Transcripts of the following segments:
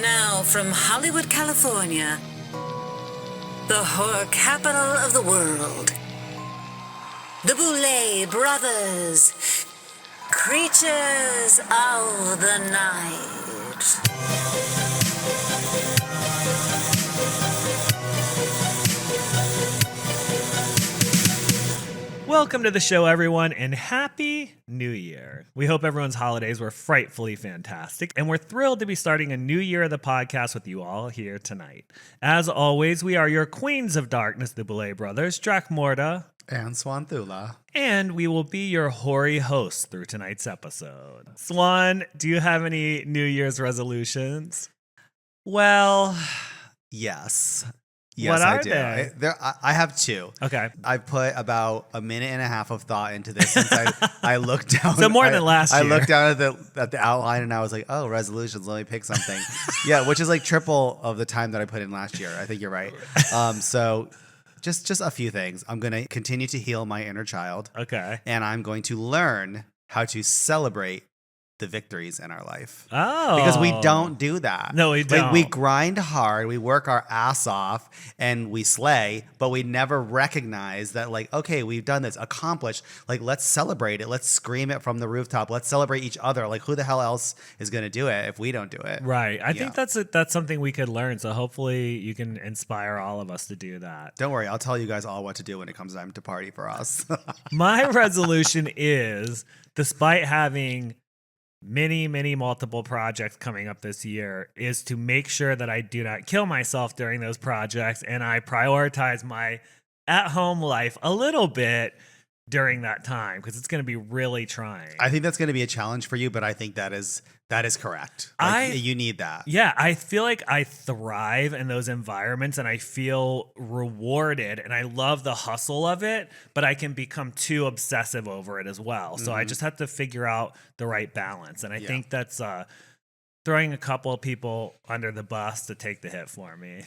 Now from Hollywood, California, the horror capital of the world, the Boulet Brothers, creatures of the night. Welcome to the show, everyone, and Happy New Year. We hope everyone's holidays were frightfully fantastic, and we're thrilled to be starting a new year of the podcast with you all here tonight. As always, we are your queens of darkness, the Boulet Brothers, Dragula, and Swanthula. and we will be your hoary hosts through tonight's episode. Swan, do you have any New Year's resolutions? Well, yes. Yes, What are I do. they? I have two. Okay. I've put about a minute and a half of thought into this since I looked down. So more than last year. I looked down at the outline and I was like, oh, resolutions, let me pick something. Yeah, which is like triple of the time that I put in last year. I think you're right. So just a few things. I'm going to continue to heal my inner child. Okay. And I'm going to learn how to celebrate the victories in our life. Oh. Because we don't do that. No, we don't. Like, we grind hard, we work our ass off, and we slay, but we never recognize that, like, okay, we've done this, accomplished. Like, let's celebrate it. Let's scream it from the rooftop. Let's celebrate each other. Like, who the hell else is going to do it if we don't do it? Right. I think that's something we could learn. So hopefully you can inspire all of us to do that. Don't worry. I'll tell you guys all what to do when it comes time to party for us. My resolution is, despite having many multiple projects coming up this year, is to make sure that I do not kill myself during those projects and I prioritize my at-home life a little bit during that time, because it's going to be really trying. I think that's going to be a challenge for you, but I think that is correct. You need that. Yeah, I feel like I thrive in those environments and I feel rewarded and I love the hustle of it, but I can become too obsessive over it as well. So I just have to figure out the right balance. And I think that's throwing a couple of people under the bus to take the hit for me.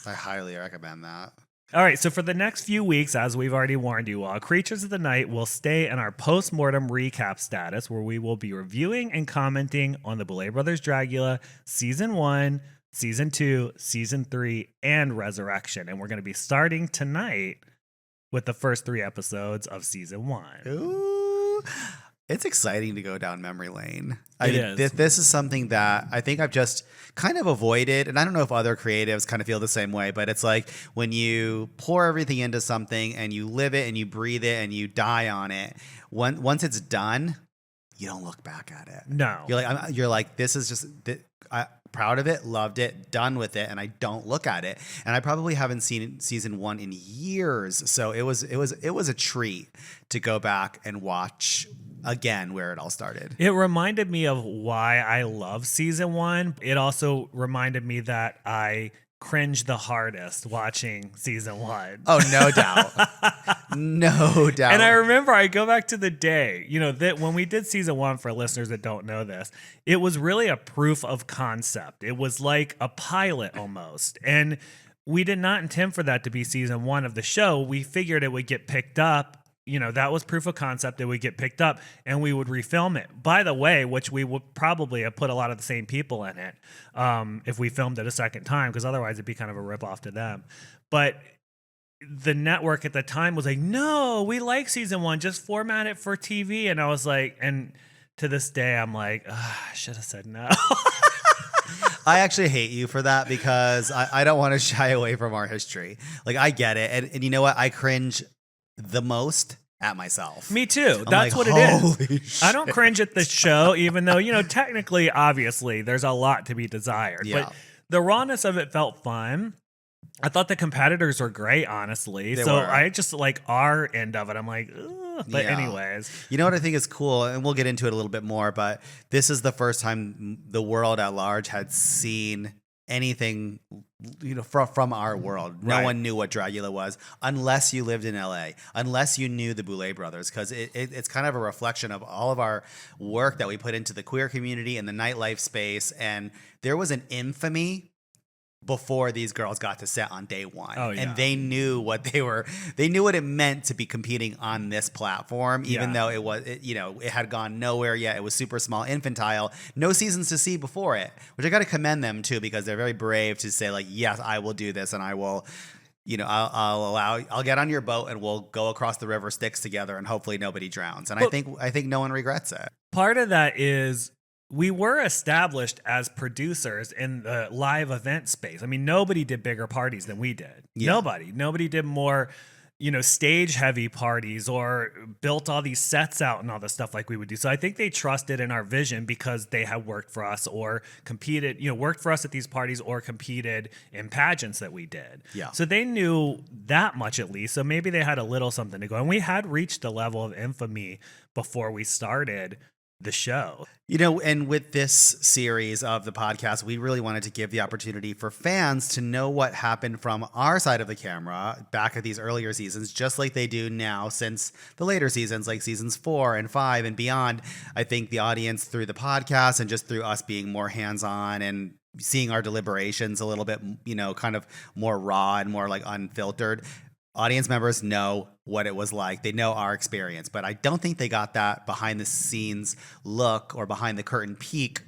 I highly recommend that. All right, so for the next few weeks, as we've already warned you all, Creatures of the Night will stay in our Post Mortem recap status, where we will be reviewing and commenting on the Boulet Brothers Dragula Season 1, Season 2, Season 3, and Resurrection. And we're going to be starting tonight with the first 3 episodes of Season 1. Ooh. It's exciting to go down memory lane. This is something that I think I've just kind of avoided. And I don't know if other creatives kind of feel the same way, but it's like when you pour everything into something and you live it and you breathe it and you die on it, once it's done, you don't look back at it. No. You're like, this is just, proud of it, loved it, done with it, and I don't look at it. And I probably haven't seen season 1 in years. So it was a treat to go back and watch again where it all started. It reminded me of why I love Season 1. It also reminded me that I cringed the hardest watching Season 1. Oh, no doubt. No doubt. And I remember, I go back to the day, that when we did Season 1, for listeners that don't know this, it was really a proof of concept. It was like a pilot almost. And we did not intend for that to be Season 1 of the show. We figured it would get picked up. That was proof of concept. It would get picked up and we would refilm it. By the way, which we would probably have put a lot of the same people in it if we filmed it a second time, because otherwise it'd be kind of a ripoff to them. But the network at the time was like, no, we like Season 1, just format it for TV. And I was like, and to this day, I'm like, I should have said no. I actually hate you for that, because I don't want to shy away from our history. Like, I get it. And you know what? I cringe the most at myself. Me too. That's like, what it is. Shit. I don't cringe at the show, even though, technically, obviously, there's a lot to be desired. Yeah. But the rawness of it felt fun. I thought the competitors were great, honestly. They so were. I just like our end of it. I'm like, ugh. But anyways. You know what I think is cool, and we'll get into it a little bit more, but this is the first time the world at large had seen anything from our world. No one knew what Dragula was unless you lived in LA, unless you knew the Boulet Brothers, because it's kind of a reflection of all of our work that we put into the queer community and the nightlife space. And there was an infamy before these girls got to set on day one. Oh, yeah. And they knew what it meant to be competing on this platform, even though it had gone nowhere yet. It was super small, infantile, no seasons to see before it, which I got to commend them too, because they're very brave to say like, yes, I will do this, and I will, I'll get on your boat and we'll go across the river Styx together, and hopefully nobody drowns. And I think no one regrets it. Part of that is we were established as producers in the live event space. I mean, nobody did bigger parties than we did. Yeah. Nobody did more, stage heavy parties or built all these sets out and all this stuff like we would do. So I think they trusted in our vision because they had worked for us or competed, worked for us at these parties or competed in pageants that we did. Yeah. So they knew that much at least. So maybe they had a little something to go. And we had reached a level of infamy before we started the show. And with this series of the podcast, we really wanted to give the opportunity for fans to know what happened from our side of the camera back at these earlier seasons, just like they do now since the later seasons, like seasons 4 and 5 and beyond. I think the audience through the podcast and just through us being more hands-on and seeing our deliberations a little bit, kind of more raw and more like unfiltered, audience members know what it was like. They know our experience, but I don't think they got that behind the scenes look or behind the curtain peek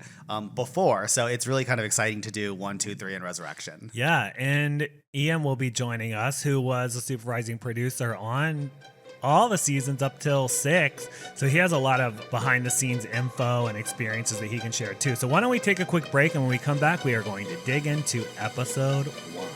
before. So it's really kind of exciting to do 1, 2, 3 and Resurrection. Yeah. And Ian will be joining us, who was a supervising producer on all the seasons up till 6. So he has a lot of behind the scenes info and experiences that he can share too. So why don't we take a quick break, and when we come back, we are going to dig into episode 1.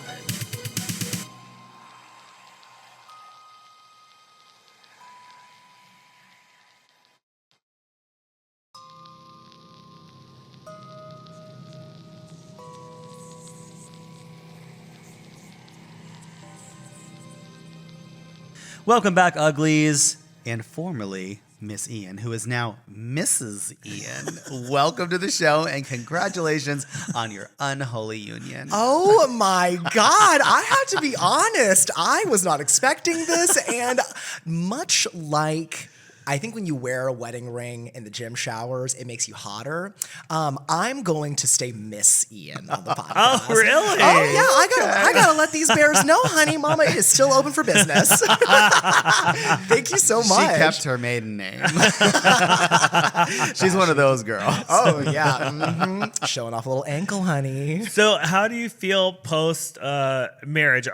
Welcome back, Uglies, and formerly Miss Ian, who is now Mrs. Ian. Welcome to the show, and congratulations on your unholy union. Oh my God, I have to be honest. I was not expecting this, and much like I think when you wear a wedding ring in the gym showers, it makes you hotter. I'm going to stay Miss Ian on the podcast. Oh, really? Oh, yeah. I gotta let these bears know, honey. Mama is still open for business. Thank you so much. She kept her maiden name. She's one of those girls. Oh, yeah. Mm-hmm. Showing off a little ankle, honey. So how do you feel post marriage?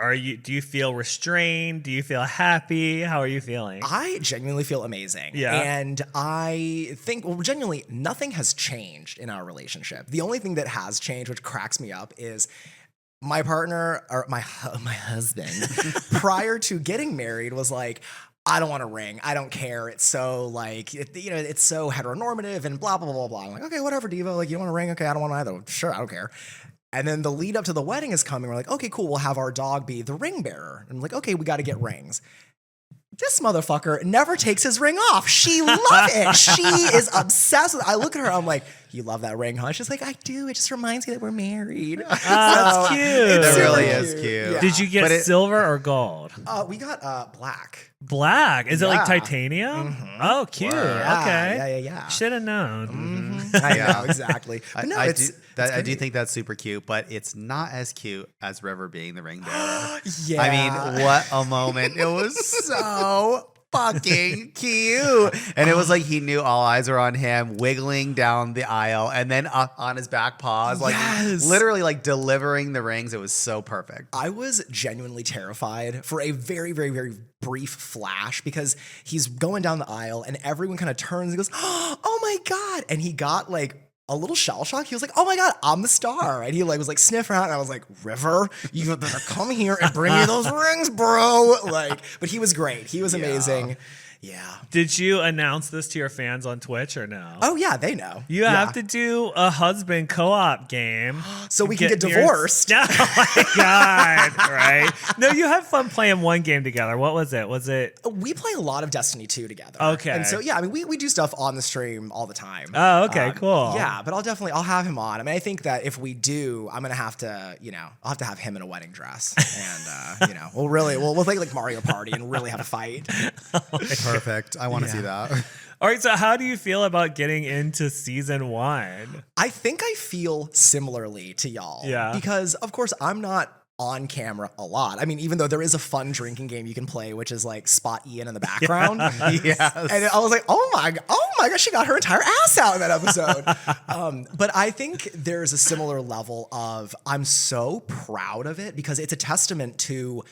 Do you feel restrained? Do you feel happy? How are you feeling? I genuinely feel amazing. Yeah. And I think, genuinely, nothing has changed in our relationship. The only thing that has changed, which cracks me up, is my partner, or my husband, prior to getting married was like, I don't want a ring. I don't care. It's so like, it's so heteronormative and blah, blah, blah, blah. I'm like, okay, whatever, Devo. Like, you don't want a ring? Okay, I don't want either. Sure, I don't care. And then the lead up to the wedding is coming. We're like, okay, cool. We'll have our dog be the ring bearer. And I'm like, okay, we got to get rings. This motherfucker never takes his ring off. She loves it. She is obsessed with it. I look at her, I'm like, you love that ring, huh? She's like, I do. It just reminds me that we're married. That's cute. It really is cute. Yeah. Did you get silver or gold? We got black. Black? Is it like titanium? Mm-hmm. Oh, cute. Wow. Okay. Yeah. Should have known. Mm-hmm. I know, exactly. But no, I do think that's super cute, but it's not as cute as River being the ring bearer. Yeah. I mean, what a moment. It was so fucking cute. And it was like he knew all eyes were on him, wiggling down the aisle and then up on his back paws, like literally like delivering the rings. It was so perfect. I was genuinely terrified for a very, very, very brief flash because he's going down the aisle and everyone kind of turns and goes, oh my God. And he got like a little shell shock. He was like, oh my God, I'm the star. And he like was like sniffing out and I was like, River, you better come here and bring me those rings, bro. Like, but he was great. He was amazing. Yeah. Did you announce this to your fans on Twitch or no? Oh yeah, they know. You have to do a husband co-op game. So we can get divorced. Oh my God, right? No, you had fun playing one game together. What was it? We play a lot of Destiny 2 together. Okay. And so, yeah, I mean, we do stuff on the stream all the time. Oh, okay, cool. Yeah, but I'll have him on. I mean, I think that if we do, I'm going to have to, I'll have to have him in a wedding dress. And, we'll play like Mario Party and really have a fight. perfect. I want to see that. All right, so how do you feel about getting into season 1? I think I feel similarly to y'all. Yeah. Because, of course, I'm not on camera a lot. I mean, even though there is a fun drinking game you can play, which is like spot Ian in the background. Yes. And I was like, oh my gosh, she got her entire ass out in that episode. But I think there's a similar level of, I'm so proud of it because it's a testament to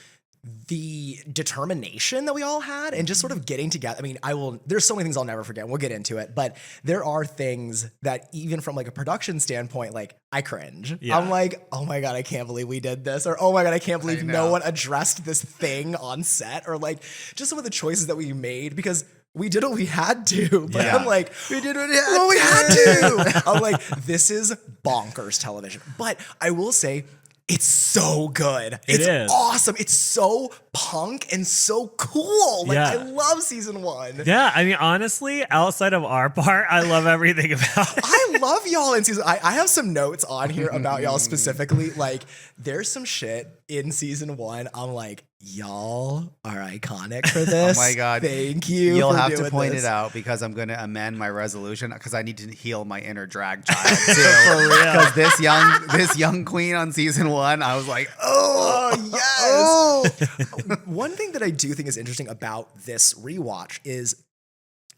the determination that we all had and just sort of getting together. I mean, there's so many things I'll never forget. We'll get into it, but there are things that even from like a production standpoint, like I cringe. Yeah. I'm like, oh my God, I can't believe we did this. Or, oh my God, I can't believe no one addressed this thing on set, or like just some of the choices that we made because we did what we had to, but I'm like, we did what we had to. I'm like, this is bonkers television. But I will say, it's so good. It's awesome. It's so punk and so cool. Like, I love season 1. Yeah, I mean, honestly, outside of our part, I love everything about it. I love y'all in season. I have some notes on here about y'all specifically. Like, there's some shit in season 1. I'm like, y'all are iconic for this. Oh my God. Thank you. You'll have to point it out because I'm going to amend my resolution because I need to heal my inner drag child too. For real. Because this young queen on season 1, I was like, yes. One thing that I do think is interesting about this rewatch is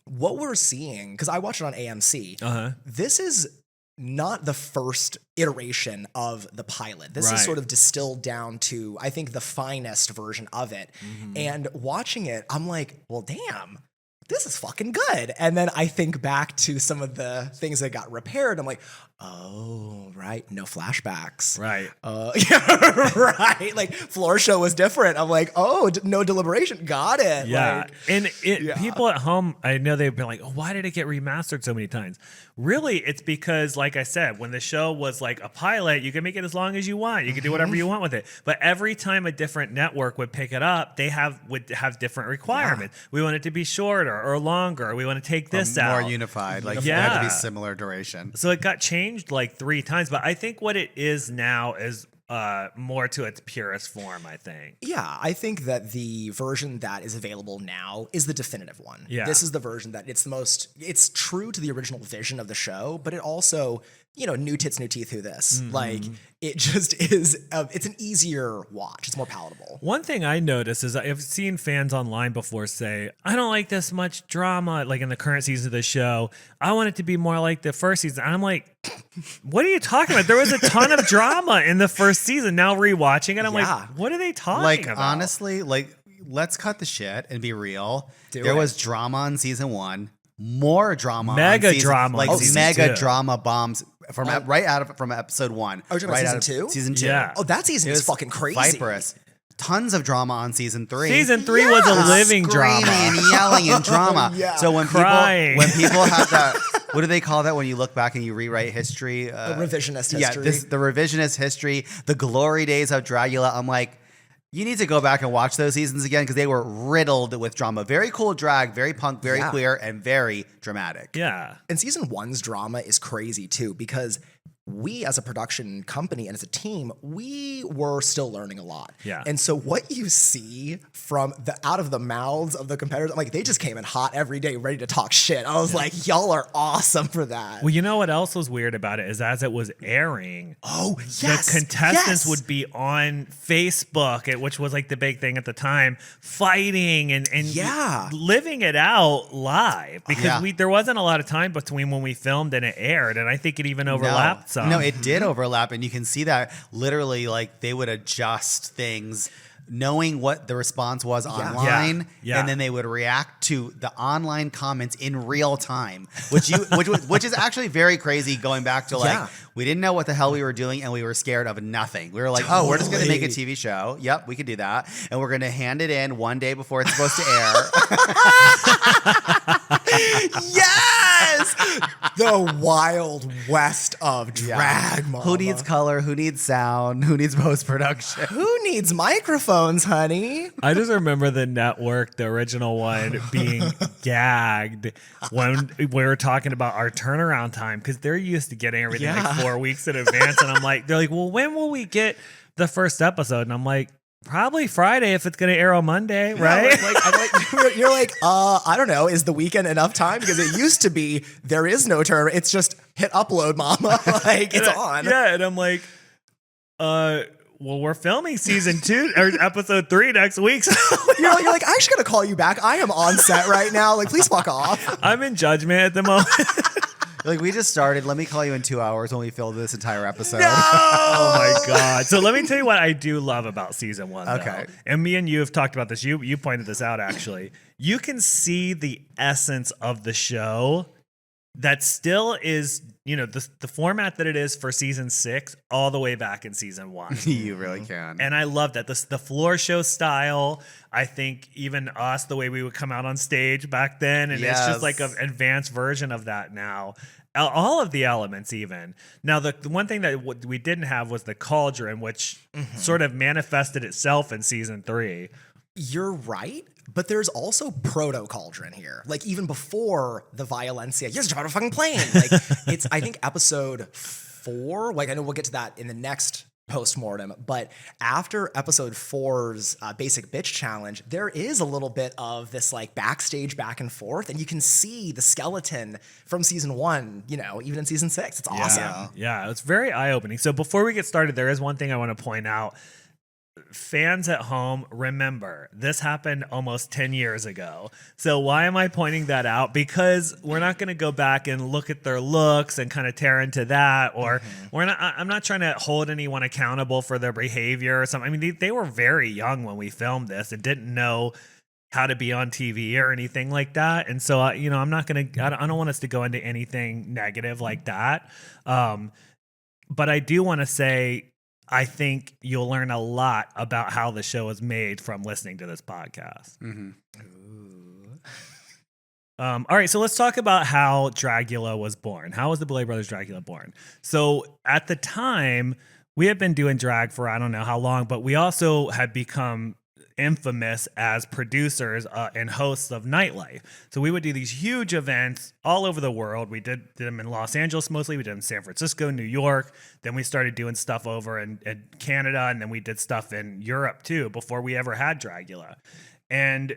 what we're seeing, because I watched it on AMC. This is not the first iteration of the pilot. This is sort of distilled down to, I think, the finest version of it. And watching it, I'm like, well, damn, this is fucking good. And then I think back to some of the things that got repaired. I'm like, oh, right. No flashbacks. Right. Yeah, right. Like floor show was different. I'm like, oh, no deliberation. Got it. Yeah. Like, And people at home, I know they've been like, oh, why did it get remastered so many times? Really, it's because, like I said, when the show was like a pilot, you can make it as long as you want. You can do whatever you want with it. But every time a different network would pick it up, they would have different requirements. We want it to be shorter or longer. We want to take this out. more unified. Like, it had to be similar duration. So it got changed like 3 times. But I think what it is now is more to its purest form, I think. Yeah, I think that the version that is available now is the definitive one. Yeah. This is the version that it's true to the original vision of the show, but it also, new tits, new teeth, who this? Like, it just is, it's an easier watch. It's more palatable. One thing I noticed is I've seen fans online before say, I don't like this much drama, like in the current season of the show. I want it to be more like the first season. And I'm like, what are you talking about? There was a ton of drama in the first season. Now rewatching it, I'm like, what are they talking about? Honestly, let's cut the shit and be real. There was drama on season 1. More drama, mega drama, like mega 2. drama bombs from from episode 1. Oh, you're talking about season 2? Season 2. Yeah. Oh, that season is fucking crazy. Viperous. Tons of drama on season 3. Season 3 was a living drama. Screaming and yelling and drama. So when people have that, what do they call that when you look back and you rewrite history? Revisionist history. Yeah, the revisionist history, the glory days of Dragula. I'm like, you need to go back and watch those seasons again because they were riddled with drama. Very cool drag, very punk, very queer, and very dramatic. Yeah. And season 1's drama is crazy too because we as a production company and as a team, we were still learning a lot. Yeah. And so what you see from out of the mouths of the competitors, I'm like, they just came in hot every day, ready to talk shit. I was like, y'all are awesome for that. Well, you know what else was weird about it is as it was airing, the contestants would be on Facebook, which was like the big thing at the time, fighting and living it out live because there wasn't a lot of time between when we filmed and it aired. And I think it even overlapped some. No, it did overlap. And you can see that literally like they would adjust things knowing what the response was online, and then they would react to the online comments in real time, which is actually very crazy. Going back to we didn't know what the hell we were doing, and we were scared of nothing. We were like, oh, we're just going to make a TV show. Yep, we could do that, and we're going to hand it in one day before it's supposed to air. Yes, the wild west of drag. Mama. Who needs color? Who needs sound? Who needs post production? Who needs microphones, honey? I just remember the network, the original one, being gagged when we were talking about our turnaround time because they're used to getting everything like 4 weeks in advance. And I'm like, they're like, well, when will we get the first episode? And I'm like, Probably Friday if it's going to air on Monday, right? You're like, I don't know. Is the weekend enough time? Because it used to be there is no term. It's just hit upload, mama. Like it's on. Yeah, and I'm like, well, we're filming season 2 or episode 3 next week. So you're like, I just gotta call you back. I am on set right now. Like, please fuck off. I'm in judgment at the moment. Like, we just started. Let me call you in 2 hours when we film this entire episode. No! Oh my God. So let me tell you what I do love about season 1. Okay. Though. And me and you have talked about this. You pointed this out, actually. You can see the essence of the show that still is, the format that it is for season 6 all the way back in season 1. You really can. And I love that. The floor show style, I think even us, the way we would come out on stage back then, and it's just like an advanced version of that now. All of the elements even. Now, the one thing that we didn't have was the cauldron, which sort of manifested itself in season 3. You're right, but there's also proto cauldron here. Like even before the violencia, yes, jump out of a fucking plane. Like it's, I think episode 4. Like I know we'll get to that in the next Post Mortem, but after episode 4's basic bitch challenge, there is a little bit of this like backstage back and forth, and you can see the skeleton from season 1. Even in season 6, it's awesome. Yeah, it's very eye opening. So before we get started, there is one thing I want to point out. Fans at home, remember, this happened almost 10 years ago. So why am I pointing that out? Because we're not going to go back and look at their looks and kind of tear into that, or I'm not trying to hold anyone accountable for their behavior or something. I mean, they were very young when we filmed this and didn't know how to be on TV or anything like that. And so, I'm not going to, I don't want us to go into anything negative like that. But I do want to say, I think you'll learn a lot about how the show is made from listening to this podcast. All right, so let's talk about how Dragula was born. How was the Boulet Brothers Dragula born? So at the time, we had been doing drag for I don't know how long, but we also had become infamous as producers and hosts of nightlife. So we would do these huge events all over the world. We did them in Los Angeles mostly. We did them in San Francisco, New York. Then we started doing stuff over in Canada, and then we did stuff in Europe too before we ever had Dragula. And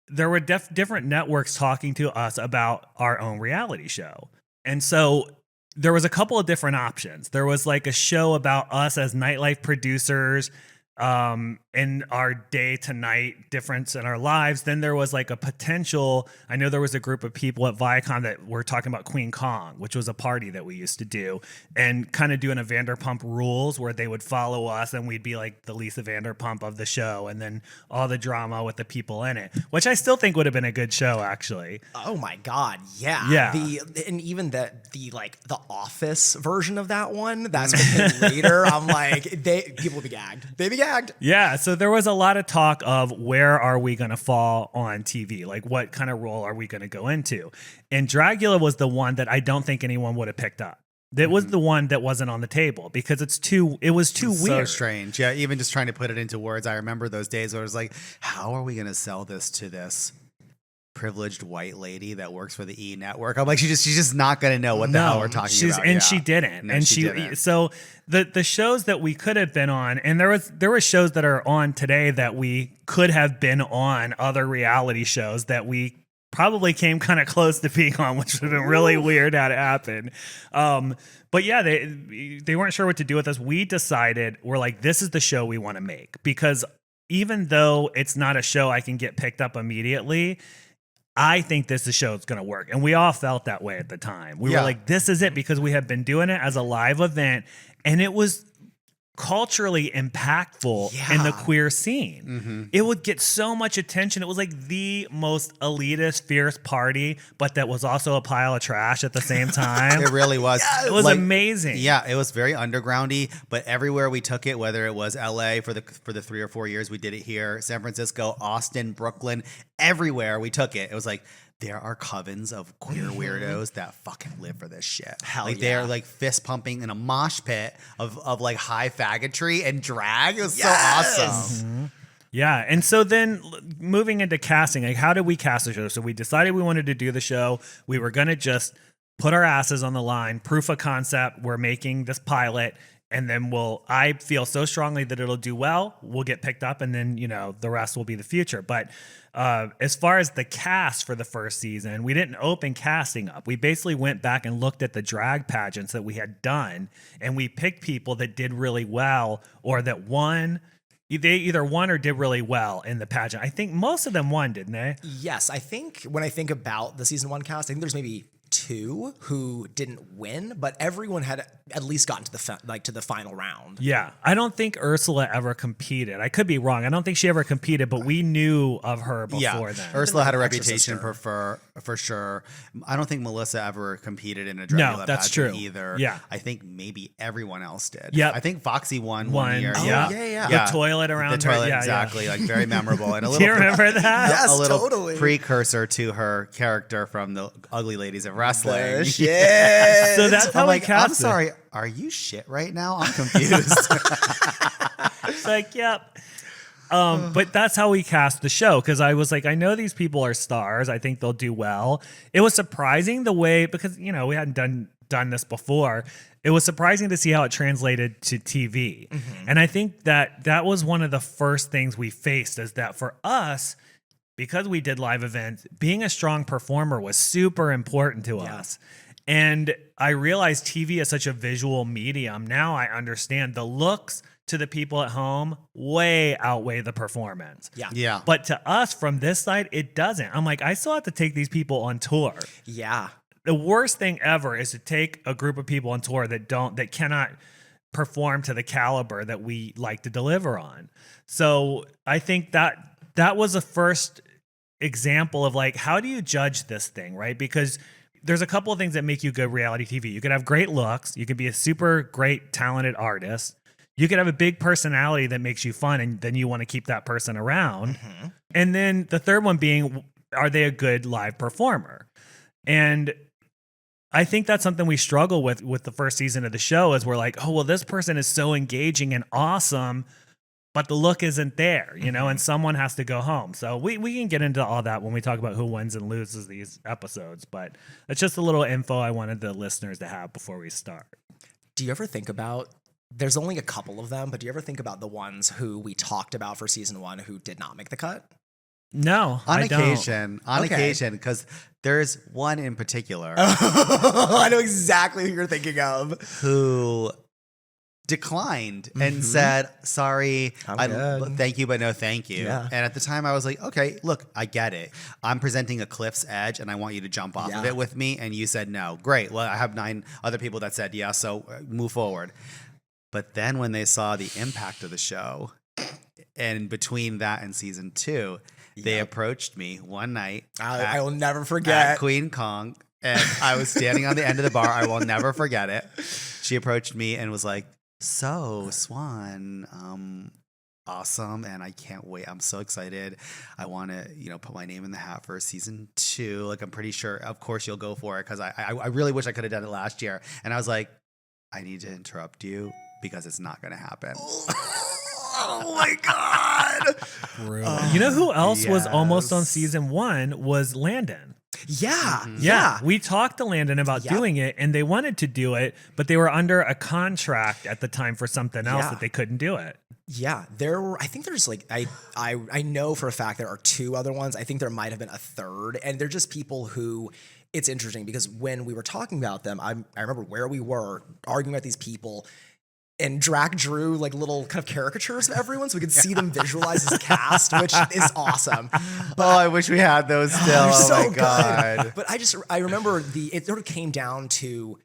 there were different networks talking to us about our own reality show. And so there was a couple of different options. There was like a show about us as nightlife producers, in our day to night difference in our lives. Then there was like a potential, I know there was a group of people at Viacom that were talking about Queen Kong, which was a party that we used to do, and kind of doing a Vanderpump Rules where they would follow us and we'd be like the Lisa Vanderpump of the show, and then all the drama with the people in it, which I still think would have been a good show actually. Oh my God. Yeah. Yeah. And even the Office version of that one, that's been later. I'm like, people would be gagged. They'd be gagged. Yeah, so there was a lot of talk of where are we going to fall on TV? Like what kind of role are we going to go into? And Dragula was the one that I don't think anyone would have picked up. That was the one that wasn't on the table because it was too weird. So strange. Yeah, even just trying to put it into words. I remember those days where it was like, how are we going to sell this to this privileged white lady that works for the E network? I'm like, she's just not going to know what the hell we're talking about. And she didn't. No, and she didn't. So the shows that we could have been on, and there were shows that are on today that we could have been on, other reality shows that we probably came kind of close to being on, which would have been really weird had it happened. But yeah, they weren't sure what to do with us. We decided, we're like, this is the show we want to make, because even though it's not a show I can get picked up immediately, I think this show is going to work. And we all felt that way at the time. We were like, this is it, because we have been doing it as a live event, and it was culturally impactful in the queer scene. It would get so much attention. It was like the most elitist, fierce party, but that was also a pile of trash at the same time. It really was. It was like, amazing. Yeah, it was very undergroundy, but everywhere we took it, whether it was LA for the 3 or 4 years we did it here, San Francisco, Austin, Brooklyn, everywhere we took it, it was like, there are covens of queer weirdos that fucking live for this shit. They are like fist pumping in a mosh pit of like high faggotry and drag. It was so awesome. Yeah. And so then moving into casting, like how did we cast the show? So we decided we wanted to do the show. We were going to just put our asses on the line, proof of concept. We're making this pilot. and then I feel so strongly that it'll do well, we'll get picked up, and then, the rest will be the future. But as far as the cast for the first season, we didn't open casting up. We basically went back and looked at the drag pageants that we had done, and we picked people that did really well or that won. They either won or did really well in the pageant. I think most of them won, didn't they? Yes, I think when I think about the season 1 cast, I think there's maybe 2 who didn't win, but everyone had at least gotten to the final round. Yeah, I don't think Ursula ever competed. I could be wrong. I don't think she ever competed, but we knew of her before then. Ursula had a reputation for sure. I don't think Melissa ever competed in a Dragula that's pageant true. either. Yeah, I think maybe everyone else did. Yeah, I think Foxy won 1 year. Oh, yeah. The toilet around the toilet, her. exactly. Like very memorable. And a little Do you remember that? Yes, a little totally. precursor to her character from the Ugly Ladies of Wrestling. Shit. So that's how we cast I'm sorry. Are you shit right now? I'm confused. It's like, yep. But that's how we cast the show, because I was like, I know these people are stars. I think they'll do well. It was surprising the way, because, we hadn't done this before. It was surprising to see how it translated to TV. Mm-hmm. And I think that was one of the first things we faced, is that for us, because we did live events, being a strong performer was super important to us. And I realized TV is such a visual medium. Now I understand the looks to the people at home way outweigh the performance. Yeah. But to us from this side, it doesn't. I'm like, I still have to take these people on tour. Yeah. The worst thing ever is to take a group of people on tour that cannot perform to the caliber that we like to deliver on. So I think that was the first example of like, how do you judge this thing, right? Because there's a couple of things that make you good reality TV. You could have great looks. You could be a super great, talented artist. You could have a big personality that makes you fun, and then you want to keep that person around. Mm-hmm. And then the third one being, are they a good live performer? And I think that's something we struggle with the first season of the show, is we're like, oh, well, this person is so engaging and awesome, but the look isn't there, and someone has to go home. So we can get into all that when we talk about who wins and loses these episodes, but it's just a little info I wanted the listeners to have before we start. Do you ever think about, there's only a couple of them, but do you ever think about the ones who we talked about for season 1 who did not make the cut? No, on occasion, because there's one in particular. I know exactly who you're thinking of. Who declined and said, sorry, thank you, but no thank you. Yeah. And at the time I was like, okay, look, I get it. I'm presenting a cliff's edge and I want you to jump off of it with me. And you said no. Great. Well, I have 9 other people that said yes, so move forward. But then when they saw the impact of the show, and between that and season 2, they approached me one night. I will never forget. At Queen Kong. And I was standing on the end of the bar. I will never forget it. She approached me and was like, so, Swan, awesome, and I can't wait. I'm so excited. I want to, put my name in the hat for season 2. Like, I'm pretty sure, of course, you'll go for it, because I really wish I could have done it last year. And I was like, I need to interrupt you because it's not going to happen. Oh my God. You know who else was almost on season 1 was Landon. Yeah. We talked to Landon about doing it, and they wanted to do it, but they were under a contract at the time for something else that they couldn't do it. Yeah, I think there's like, I know for a fact there are 2 other ones. I think there might have been a third, and they're just people who, it's interesting because when we were talking about them, I remember where we were arguing about these people, and Drac drew like little kind of caricatures of everyone so we could see them visualized as a cast, which is awesome. But I wish we had those still. So my God. But I remember it sort of came down to,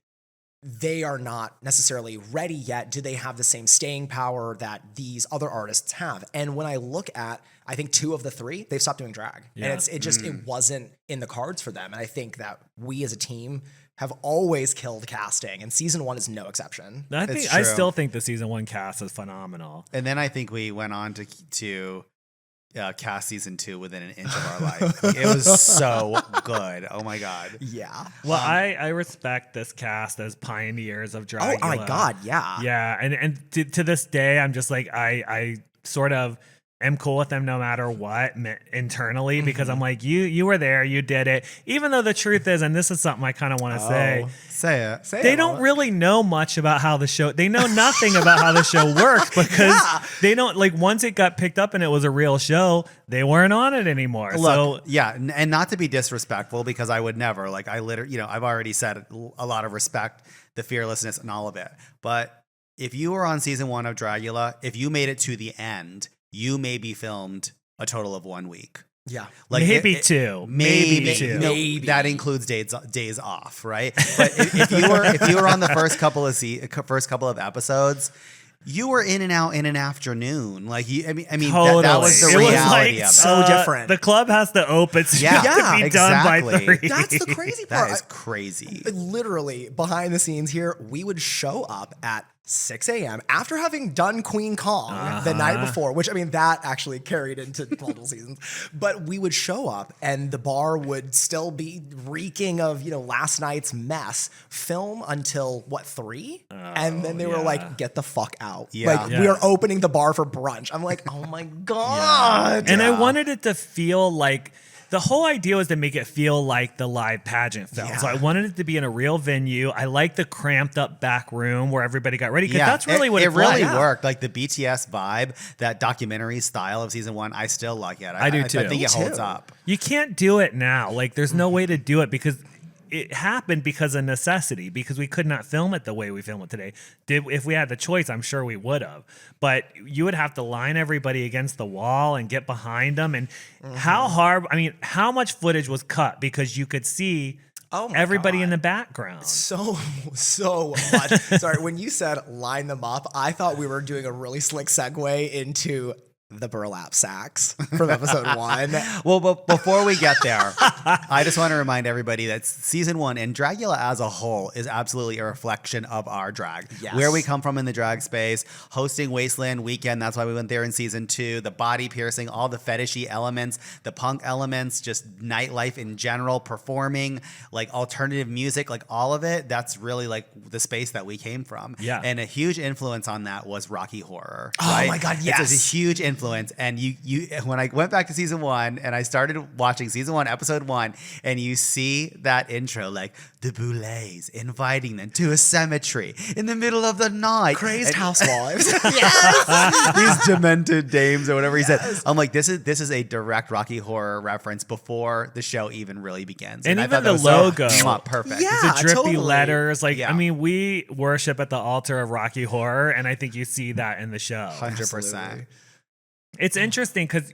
they are not necessarily ready yet. Do they have the same staying power that these other artists have? And when I look at, I think 2 of the 3, they've stopped doing drag. Yeah. And it wasn't in the cards for them. And I think that we as a team have always killed casting, and season 1 is no exception. I still think the season 1 cast is phenomenal. And then I think we went on to cast season 2 within an inch of our life. It was so good. Oh my God. Yeah. Well, I respect this cast as pioneers of Dragula. Oh my God. Yeah. Yeah. And to this day, I'm just like, I sort of am cool with them no matter what internally, because I'm like, you were there, you did it. Even though the truth is, and this is something I kind of want to say. Say it. They don't really know much about how the show, they know nothing about how the show works, because they don't, like, once it got picked up and it was a real show, they weren't on it anymore. Look, yeah, and not to be disrespectful, because I would never, like, I literally, I've already said a lot of respect, the fearlessness and all of it. But if you were on season 1 of Dragula, if you made it to the end, you maybe filmed a total of 1 week. Yeah. Like maybe two. Maybe two. No, that includes days off, right? But if you were on the first couple of episodes, you were in and out in an afternoon. Like I mean, totally. that was the reality of it. So different. The club has to open, so you have to be done by 3. That's the crazy part. That is crazy. Literally, behind the scenes here, we would show up at 6 a.m. after having done Queen Kong the night before, which, I mean, that actually carried into multiple seasons. But we would show up and the bar would still be reeking of, last night's mess. Film until, 3? And then they were like, get the fuck out. Yeah. We are opening the bar for brunch. I'm like, oh my God. And I wanted it to feel like, the whole idea was to make it feel like the live pageant film. Yeah. So I wanted it to be in a real venue. I like the cramped up back room where everybody got ready, because that's really what it really was. worked. Like the BTS vibe, that documentary style of season 1, I still like it. I do too. I think it holds up. You can't do it now. Like, there's no way to do it, because it happened because of necessity, because we could not film it the way we film it today. If we had the choice, I'm sure we would have. But you would have to line everybody against the wall and get behind them. And how much footage was cut because you could see everybody in the background. So much. Sorry, when you said line them up, I thought we were doing a really slick segue into the burlap sacks from episode 1. Well, but before we get there, I just want to remind everybody that season 1 and Dragula as a whole is absolutely a reflection of our drag. Yes. Where we come from in the drag space, hosting Wasteland Weekend, that's why we went there in season 2, the body piercing, all the fetishy elements, the punk elements, just nightlife in general, performing, like alternative music, like all of it, that's really like the space that we came from. Yeah. And a huge influence on that was Rocky Horror. Oh right? my God, yes. It's a huge influence. And you when I went back to season 1 and I started watching season 1, episode 1, and you see that intro, like the Boulets inviting them to a cemetery in the middle of the night. Crazed housewives. Yes. These demented dames or whatever he said. I'm like, this is a direct Rocky Horror reference before the show even really begins. And I even thought that the was logo. perfect. Yeah. The drippy totally. letters. Like, Yeah. I mean, we worship at the altar of Rocky Horror, and I think you see that in the show. 100%. It's interesting because,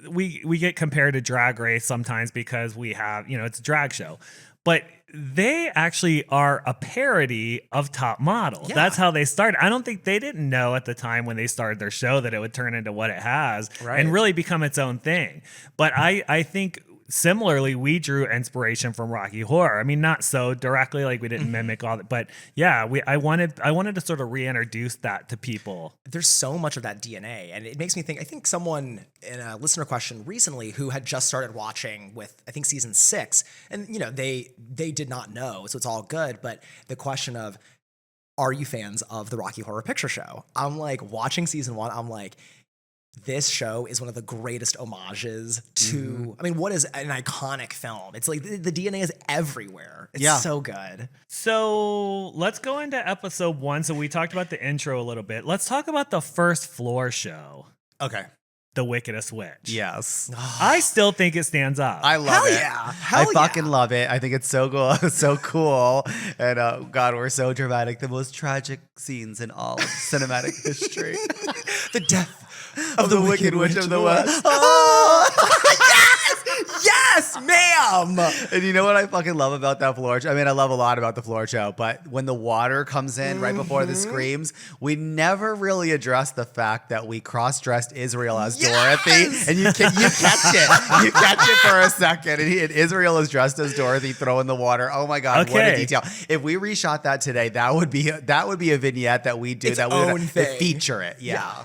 we get compared to Drag Race sometimes because we have, it's a drag show. But they actually are a parody of Top Model. Yeah. That's how they started. I don't think they didn't know at the time when they started their show that it would turn into what it has and really become its own thing. But I think similarly, we drew inspiration from Rocky Horror. I mean, not so directly, like we didn't mimic all that, but yeah, I wanted to sort of reintroduce that to people. There's so much of that DNA, and it makes me think. I think someone in a listener question recently who had just started watching with, I think, season 6, and they did not know, so it's all good. But the question of, are you fans of the Rocky Horror Picture Show? I'm like, watching season 1, I'm like, this show is one of the greatest homages to, I mean, what is an iconic film? It's like the DNA is everywhere. It's so good. So let's go into episode 1. So we talked about the intro a little bit. Let's talk about the first floor show. Okay. The Wickedest Witch. Yes. I still think it stands up. I love Hell it. yeah. I fucking love it. I think it's so cool. So cool. And God, we're so dramatic. The most tragic scenes in all of cinematic history. The death of the Wicked Witch of the West. Yes, ma'am. And you know what I fucking love about that floor show? I mean, I love a lot about the floor show, but when the water comes in right before the screams, we never really address the fact that we cross-dressed Israel as Dorothy. And you catch it. You catch it for a second. And Israel is dressed as Dorothy throwing the water. Oh my God, what a detail. If we reshot that today, that would be a vignette that we do. Its that we own would thing. feature it. Yeah.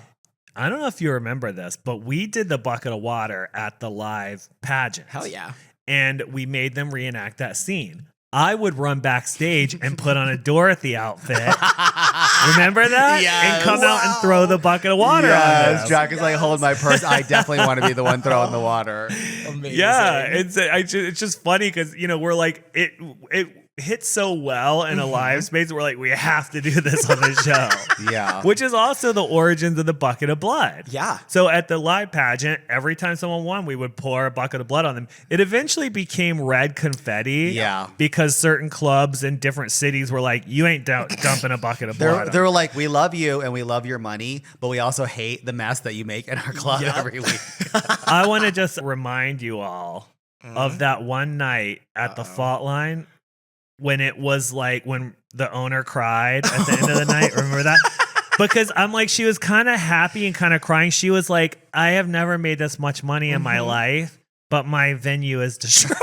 I don't know if you remember this, but we did the bucket of water at the live pageant. Hell yeah. And we made them reenact that scene. I would run backstage and put on a Dorothy outfit. Remember that? Yes. And come out and throw the bucket of water on them. Jack is like, hold my purse. I definitely want to be the one throwing the water. Amazing. Yeah, it's just funny because we're like it hits so well in a live space. We're like, we have to do this on the show. Yeah. Which is also the origins of the bucket of blood. Yeah. So at the live pageant, every time someone won, we would pour a bucket of blood on them. It eventually became red confetti. Yeah. Because certain clubs in different cities were like, you ain't dumping a bucket of blood. They were like, we love you and we love your money, but we also hate the mess that you make in our club every week. I want to just remind you all of that one night at the fault line when it was like when the owner cried at the end of the night. Remember that? Because I'm like, she was kind of happy and kind of crying. She was like, I have never made this much money in my life, but my venue is destroyed.